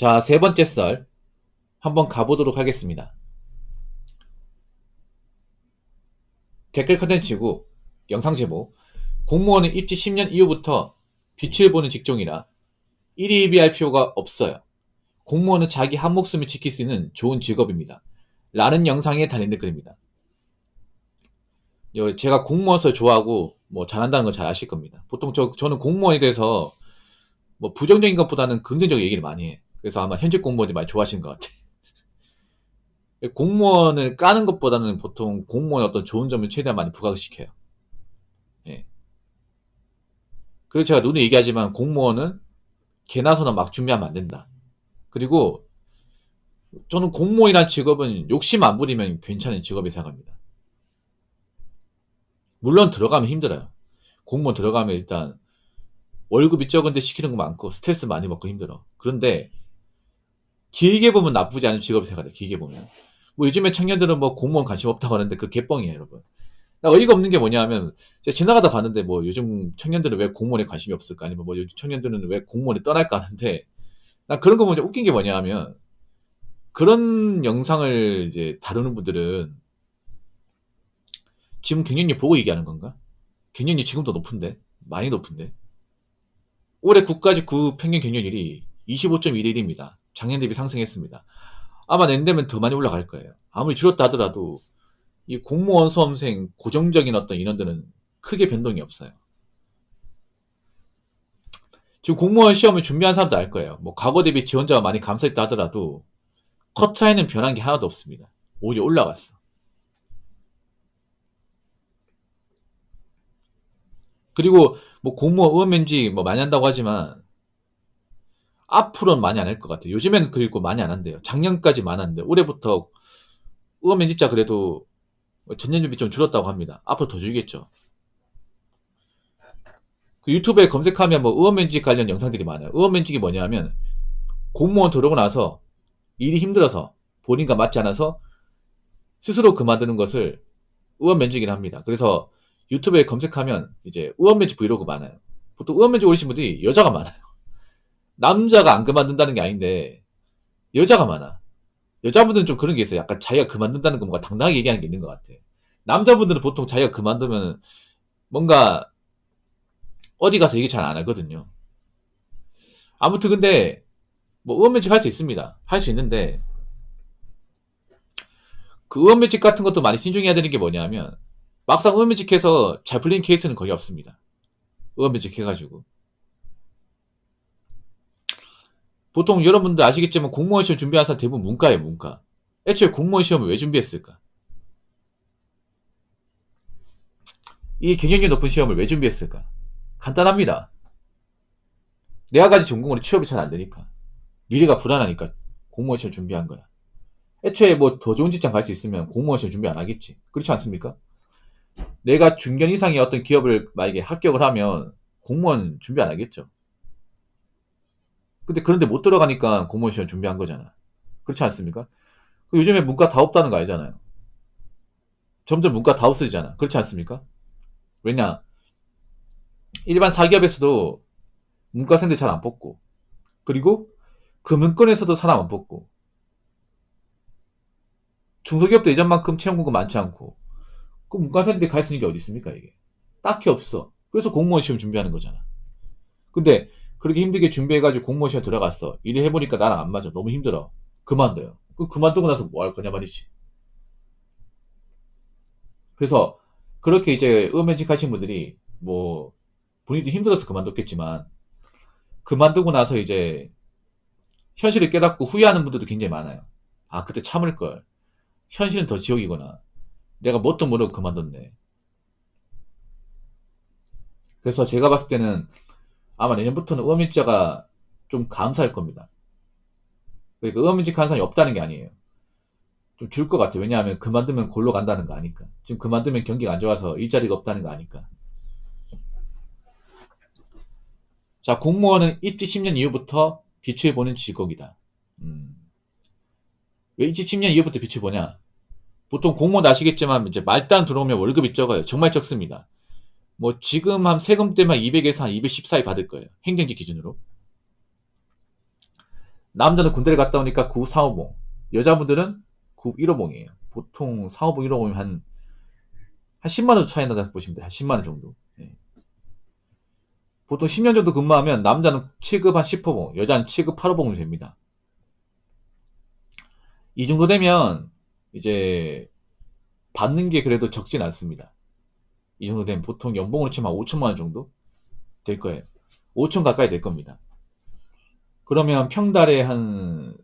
자, 세 번째 썰 한번 가보도록 하겠습니다. 댓글 컨텐츠고 영상 제목 공무원은 입지 10년 이후부터 빛을 보는 직종이라 일희일비할 필요가 없어요. 공무원은 자기 한 목숨을 지킬 수 있는 좋은 직업입니다. 라는 영상에 달린 댓글입니다. 제가 공무원을 좋아하고 잘한다는 건 잘 아실 겁니다. 보통 저는 공무원에 대해서 부정적인 것보다는 긍정적인 얘기를 많이 해. 그래서 아마 현직 공무원들이 많이 좋아하시는 것 같아요. 공무원을 까는 것보다는 보통 공무원의 어떤 좋은 점을 최대한 많이 부각시켜요. 예. 그래서 제가 누누이 얘기하지만 공무원은 개나 소나 막 준비하면 안 된다. 그리고 저는 공무원이란 직업은 욕심 안 부리면 괜찮은 직업이 생각합니다. 물론 들어가면 힘들어요. 공무원 들어가면 일단 월급이 적은데 시키는 거 많고 스트레스 많이 받고 힘들어. 그런데 길게 보면 나쁘지 않은 직업이 생각해요. 길게 보면. 요즘에 청년들은 공무원 관심 없다고 하는데 그 개뻥이에요, 여러분. 나 어이가 없는 게 뭐냐 하면 제가 지나가다 봤는데 요즘 청년들은 왜 공무원에 관심이 없을까? 아니면 요즘 청년들은 왜 공무원에 떠날까 하는데 난 그런 거 보면 웃긴 게 뭐냐 하면 그런 영상을 이제 다루는 분들은 지금 경쟁률 보고 얘기하는 건가? 경쟁률 지금도 높은데? 많이 높은데? 올해 국가직구 평균 경쟁률이 25.11입니다. 작년 대비 상승했습니다. 아마 내년되면 더 많이 올라갈 거예요. 아무리 줄었다 하더라도 이 공무원 수험생 고정적인 어떤 인원들은 크게 변동이 없어요. 지금 공무원 시험을 준비한 사람도 알 거예요. 과거 대비 지원자가 많이 감소했다 하더라도 커트라인은 변한 게 하나도 없습니다. 오히려 올라갔어. 그리고 공무원 의원면직 많이 한다고 하지만 앞으로는 많이 안 할 것 같아요. 요즘에는 그리고 많이 안 한대요. 작년까지 많았는데 올해부터 의원면직자 그래도 전년 대비 좀 줄었다고 합니다. 앞으로 더 줄겠죠. 그 유튜브에 검색하면 의원면직 관련 영상들이 많아요. 의원면직이 뭐냐면 공무원 들어오고 나서 일이 힘들어서 본인과 맞지 않아서 스스로 그만두는 것을 의원면직이라 합니다. 그래서 유튜브에 검색하면 이제 의원면직 브이로그 많아요. 보통 의원면직 오신 분들이 여자가 많아요. 남자가 안 그만둔다는 게 아닌데 여자가 많아. 여자분들은 좀 그런 게 있어요. 약간 자기가 그만둔다는 거 뭔가 당당하게 얘기하는 게 있는 것 같아. 남자분들은 보통 자기가 그만두면 뭔가 어디 가서 얘기 잘 안 하거든요. 아무튼 근데 의원면직 할 수 있습니다. 할 수 있는데 그 의원면직 같은 것도 많이 신중해야 되는 게 뭐냐면 막상 의원면직해서 잘 풀린 케이스는 거의 없습니다. 의원면직 해가지고 보통 여러분들 아시겠지만 공무원 시험 준비하는 사람 대부분 문과예요. 문과. 애초에 공무원 시험을 왜 준비했을까? 이 경쟁률 높은 시험을 왜 준비했을까? 간단합니다. 내가 가진 전공으로 취업이 잘 안 되니까. 미래가 불안하니까 공무원 시험 준비한 거야. 애초에 더 좋은 직장 갈 수 있으면 공무원 시험 준비 안 하겠지. 그렇지 않습니까? 내가 중견 이상의 어떤 기업을 만약에 합격을 하면 공무원 준비 안 하겠죠. 근데 그런데 못 들어가니까 공무원 시험 준비한 거잖아. 그렇지 않습니까? 요즘에 문과 다 없다는 거 알잖아요. 점점 문과 다 없어지잖아. 그렇지 않습니까? 왜냐? 일반 사기업에서도 문과생들 잘 안 뽑고, 그리고 금융권에서도 사람 안 뽑고, 중소기업도 예전만큼 채용 공급 많지 않고, 그 문과생들이 갈 수 있는 게 어디 있습니까, 이게? 딱히 없어. 그래서 공무원 시험 준비하는 거잖아. 근데 그렇게 힘들게 준비해가지고 공무원 시험 들어갔어. 일을 해보니까 나랑 안 맞아. 너무 힘들어. 그만둬요. 그만두고 나서 뭐 할 거냐 말이지. 그래서 그렇게 이제 의원면직 하신 분들이 본인도 힘들어서 그만뒀겠지만 그만두고 나서 이제 현실을 깨닫고 후회하는 분들도 굉장히 많아요. 아, 그때 참을 걸. 현실은 더 지옥이구나. 내가 뭣도 모르고 그만뒀네. 그래서 제가 봤을 때는 아마 내년부터는 의원면직자가 좀 감소할 겁니다. 그러니까 의원면직 하는 사람이 없다는 게 아니에요. 좀 줄 것 같아요. 왜냐하면 그만두면 골로 간다는 거 아니까. 지금 그만두면 경기가 안 좋아서 일자리가 없다는 거 아니까. 자, 공무원은 입지 10년 이후부터 빛을 보는 직업이다. 왜 입지 10년 이후부터 빛을 보냐? 보통 공무원 아시겠지만 이제 말단 들어오면 월급이 적어요. 정말 적습니다. 지금 한 세금 때만 200에서 한 210 사이 받을 거예요. 행정직 기준으로. 남자는 군대를 갔다 오니까 9, 4호봉. 여자분들은 9, 1호봉이에요. 보통 4호봉, 1호봉이면 한 10만원 차이 나다 보시면 돼요. 한 10만원 정도. 예. 보통 10년 정도 근무하면 남자는 7급 한 10호봉, 여자는 7급 8호봉이 됩니다. 이 정도 되면 이제 받는 게 그래도 적진 않습니다. 이 정도 되면 보통 연봉으로 치면 5천만원 정도 될 거예요. 5천 가까이 될 겁니다. 그러면 평달에 한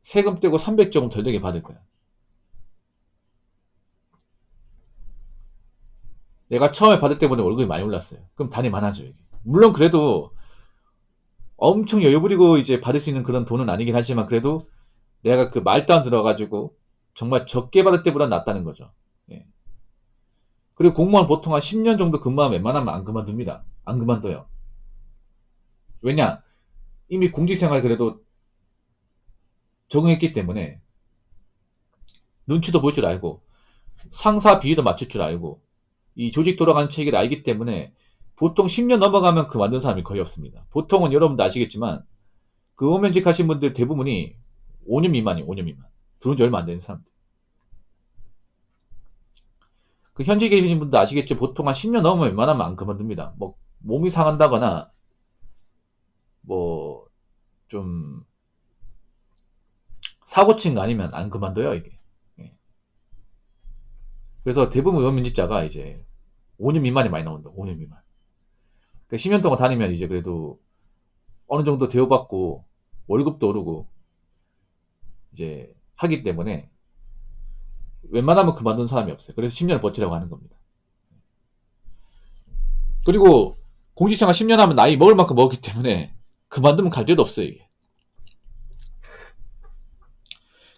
세금 떼고 300 조금 덜 되게 받을 거야. 내가 처음에 받을 때보다 월급이 많이 올랐어요. 그럼 단위 많아져, 이게. 물론 그래도 엄청 여유 부리고 이제 받을 수 있는 그런 돈은 아니긴 하지만 그래도 내가 그 말도 안 들어가지고 정말 적게 받을 때보다 낫다는 거죠. 예. 그리고 공무원 보통 한 10년 정도 근무하면 웬만하면 안 그만둡니다. 안 그만둬요. 왜냐? 이미 공직생활 그래도 적응했기 때문에 눈치도 볼 줄 알고 상사 비위도 맞출 줄 알고 이 조직 돌아가는 체계를 알기 때문에 보통 10년 넘어가면 그만둔 사람이 거의 없습니다. 보통은 여러분도 아시겠지만 그 의원면직 하신 분들 대부분이 5년 미만이에요. 5년 미만. 들어온 지 얼마 안 되는 사람들. 그 현직에 계신 분도 아시겠죠? 보통 한 10년 넘으면 웬만하면 안 그만둡니다. 뭐 몸이 상한다거나 뭐 좀 사고 친 거 아니면 안 그만둬요, 이게. 예. 그래서 대부분 의원면직자가 이제 5년 미만이 많이 나온다. 5년 미만. 그러니까 10년 동안 다니면 이제 그래도 어느 정도 대우받고 월급도 오르고 이제 하기 때문에 웬만하면 그만둔 사람이 없어요. 그래서 10년을 버티라고 하는 겁니다. 그리고 공직생활 10년 하면 나이 먹을 만큼 먹었기 때문에 그만두면 갈 데도 없어요, 이게.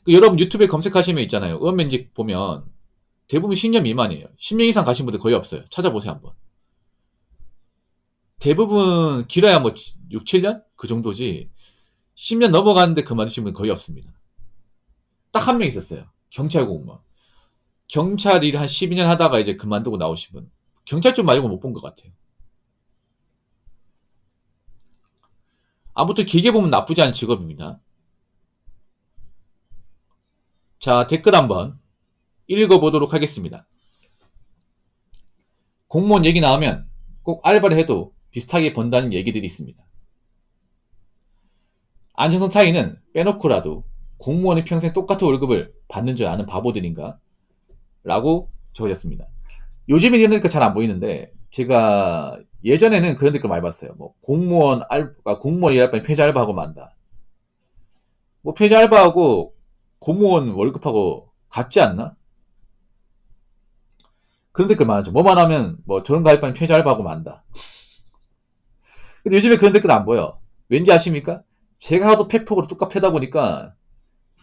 여러분 유튜브에 검색하시면 있잖아요. 의원면직 보면 대부분 10년 미만이에요. 10년 이상 가신 분들 거의 없어요. 찾아보세요, 한번. 대부분 길어야 뭐 6, 7년? 그 정도지 10년 넘어가는데 그만두신 분 거의 없습니다. 딱 한 명 있었어요. 경찰 공무원. 경찰 일 한 12년 하다가 이제 그만두고 나오신 분. 경찰 쪽 말고 못 본 것 같아요. 아무튼 길게 보면 나쁘지 않은 직업입니다. 자, 댓글 한번 읽어보도록 하겠습니다. 공무원 얘기 나오면 꼭 알바를 해도 비슷하게 번다는 얘기들이 있습니다. 안정성 타이는 빼놓고라도 공무원이 평생 똑같은 월급을 받는 줄 아는 바보들인가? 라고 적어졌습니다. 요즘에 이런 댓글 잘 안 보이는데 제가 예전에는 그런 댓글 많이 봤어요. 뭐 공무원 일할 바에 폐지 알바하고 만다. 뭐 폐지 알바하고 공무원 월급하고 같지 않나? 그런 댓글 많았죠. 뭐만 하면 뭐 저런 거 할 바에 폐지 알바하고 만다. 근데 요즘에 그런 댓글 안 보여. 왠지 아십니까? 제가 하도 팩폭으로 뚝딱 패다 보니까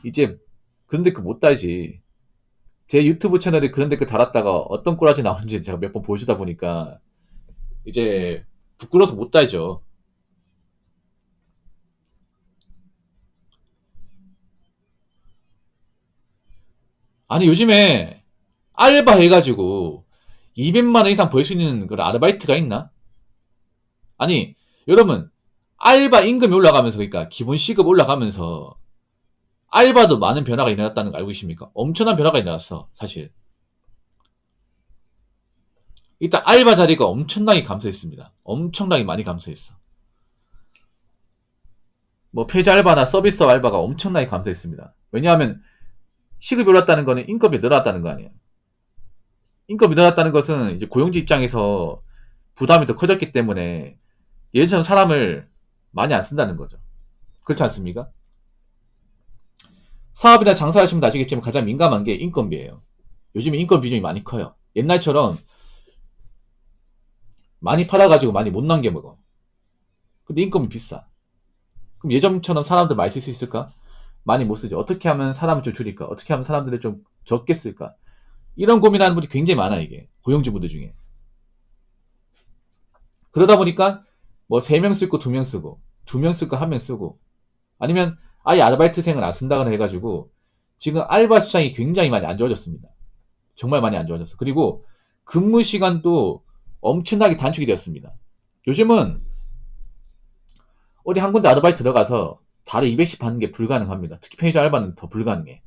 이제 그런 댓글 못 달지. 제 유튜브 채널에 그런 댓글 달았다가 어떤 꼬라지 나오는지 제가 몇 번 보여주다 보니까 이제 부끄러워서 못 달죠. 아니 요즘에 알바 해가지고 200만원 이상 벌 수 있는 그런 아르바이트가 있나? 아니 여러분 알바 임금이 올라가면서 그러니까 기본 시급 올라가면서 알바도 많은 변화가 일어났다는 거 알고 계십니까? 엄청난 변화가 일어났어 사실. 일단 알바 자리가 엄청나게 감소했습니다. 엄청나게 많이 감소했어. 뭐 폐지 알바나 서비스 알바가 엄청나게 감소했습니다. 왜냐하면 시급이 올랐다는 거는 인건비 늘어났다는 거 아니에요. 인건비 늘어났다는 것은 이제 고용주 입장에서 부담이 더 커졌기 때문에 예전처럼 사람을 많이 안 쓴다는 거죠. 그렇지 않습니까? 사업이나 장사하시면 아시겠지만 가장 민감한 게 인건비예요. 요즘에 인건 비중이 많이 커요. 옛날처럼 많이 팔아가지고 많이 못 남겨 먹어. 근데 인건비 비싸. 그럼 예전처럼 사람들 많이 쓸 수 있을까? 많이 못 쓰죠. 어떻게 하면 사람을 좀 줄일까? 어떻게 하면 사람들을 좀 적게 쓸까? 이런 고민하는 분들이 굉장히 많아, 이게. 고용주분들 중에. 그러다 보니까 뭐 3명 쓰고 2명 쓰고 2명 쓰고 1명 쓰고 아니면 아예 아르바이트생을 안 쓴다거나 해가지고 지금 알바 시장이 굉장히 많이 안 좋아졌습니다. 정말 많이 안 좋아졌어. 그리고 근무 시간도 엄청나게 단축이 되었습니다. 요즘은 어디 한 군데 아르바이트 들어가서 달에 200씩 받는 게 불가능합니다. 특히 편의점 알바는 더 불가능해.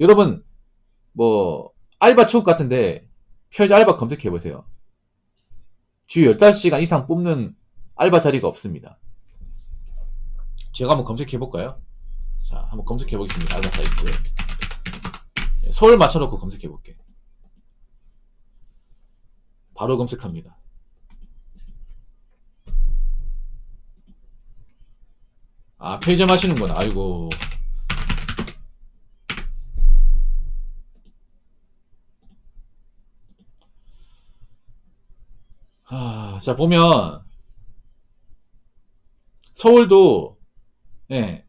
여러분 뭐 알바 초급 같은데 편의점 알바 검색해보세요. 주 15시간 이상 뽑는 알바 자리가 없습니다. 제가 한번 검색해볼까요? 자, 한번 검색해보겠습니다. 알바 사이트. 서울 맞춰놓고 검색해볼게. 바로 검색합니다. 아, 편의점 하시는구나. 아이고. 자, 보면 서울도 예,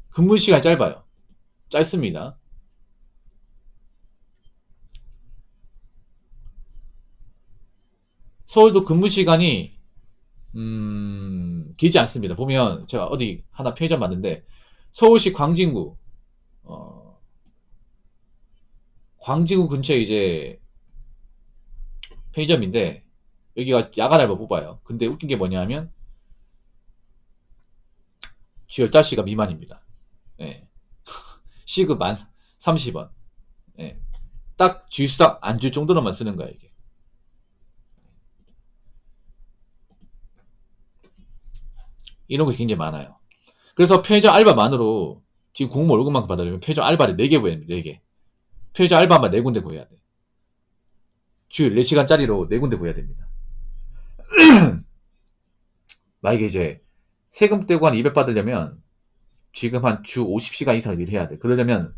근무 시간이 짧아요. 짧습니다. 서울도 근무 시간이 길지 않습니다. 보면 제가 어디 하나 편의점 봤는데 서울시 광진구 광진구 근처에 이제 편의점인데 여기가 야간 알바 뽑아요. 근데 웃긴 게 뭐냐면 주 15시가 미만입니다. 예. 시급 만 30원. 예. 딱 주수당 안 줄 정도로만 쓰는 거야, 이게. 이런 거 굉장히 많아요. 그래서 편의점 알바만으로 지금 공무원 월급만큼 받으려면 편의점 알바를 4개 구해야 됩니다. 4개. 편의점 알바만 4군데 구해야 돼. 주 4시간짜리로 4군데 구해야 됩니다. 만약에 이제 세금 떼고 한 200 받으려면 지금 한 주 50시간 이상 일해야 돼. 그러려면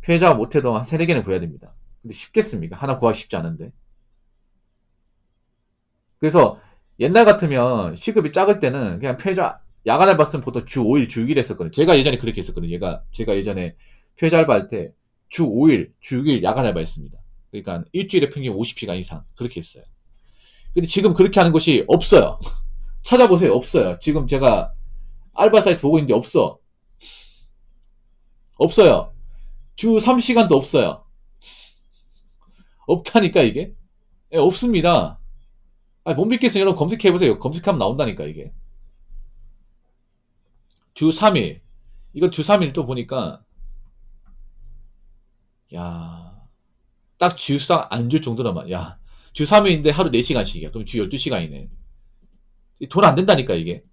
편의점 못해도 한 3, 4개는 구해야 됩니다. 근데 쉽겠습니까? 하나 구하기 쉽지 않은데. 그래서 옛날 같으면 시급이 작을 때는 그냥 편의점 야간 알바 쓰면 보통 주 5일, 주 6일 했었거든요. 제가 예전에 그렇게 했었거든요. 제가 예전에 편의점 알바할 때 주 5일, 주 6일 야간 알바 했습니다. 그러니까 일주일에 평균 50시간 이상 그렇게 했어요. 근데 지금 그렇게 하는 곳이 없어요. 찾아보세요. 없어요. 지금 제가 알바 사이트 보고 있는데 없어. 없어요. 주 3시간도 없어요. 없다니까 이게. 예, 없습니다. 못 믿겠어요. 여러분 검색해보세요. 검색하면 나온다니까 이게. 주 3일. 이거 주 3일 또 보니까 야, 딱 주수당 안 줄 정도라만. 야, 주 3일인데 하루 4시간씩이야. 그럼 주 12시간이네. 돈 안 된다니까 이게.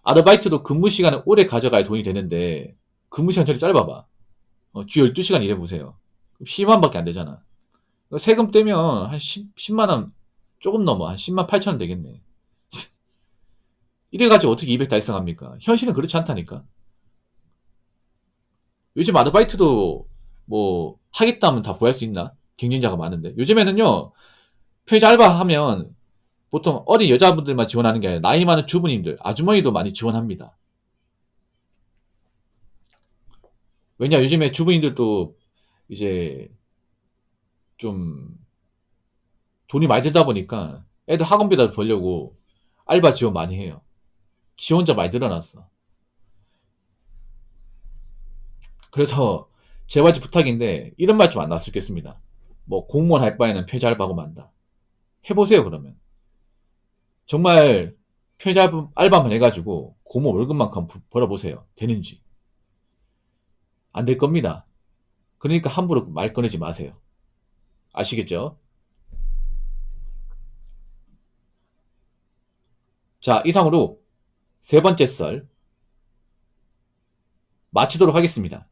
아르바이트도 근무 시간을 오래 가져가야 돈이 되는데 근무 시간 저리 짧아봐. 주 12시간 일해보세요. 10만밖에 안 되잖아. 세금 떼면 한 10만원 조금 넘어. 한 10만 8천원 되겠네. 이래가지고 어떻게 200 달성합니까? 현실은 그렇지 않다니까. 요즘 아르바이트도 뭐 하겠다 하면 다 구할 수 있나? 경쟁자가 많은데. 요즘에는요, 편의점 알바하면 보통 어린 여자분들만 지원하는 게 아니라 나이 많은 주부님들, 아주머니도 많이 지원합니다. 왜냐, 요즘에 주부님들도 이제 좀 돈이 많이 들다 보니까 애들 학원비라도 벌려고 알바 지원 많이 해요. 지원자 많이 늘어났어. 그래서 제발 부탁인데 이런 말 좀 안 나왔으면 좋겠습니다. 뭐 공무원 할 바에는 편의점 알바하고 만다. 해보세요 그러면. 정말 편의점 알바만 해가지고 공무원 월급만큼 벌어보세요. 되는지. 안 될 겁니다. 그러니까 함부로 말 꺼내지 마세요. 아시겠죠? 자, 이상으로 세 번째 썰 마치도록 하겠습니다.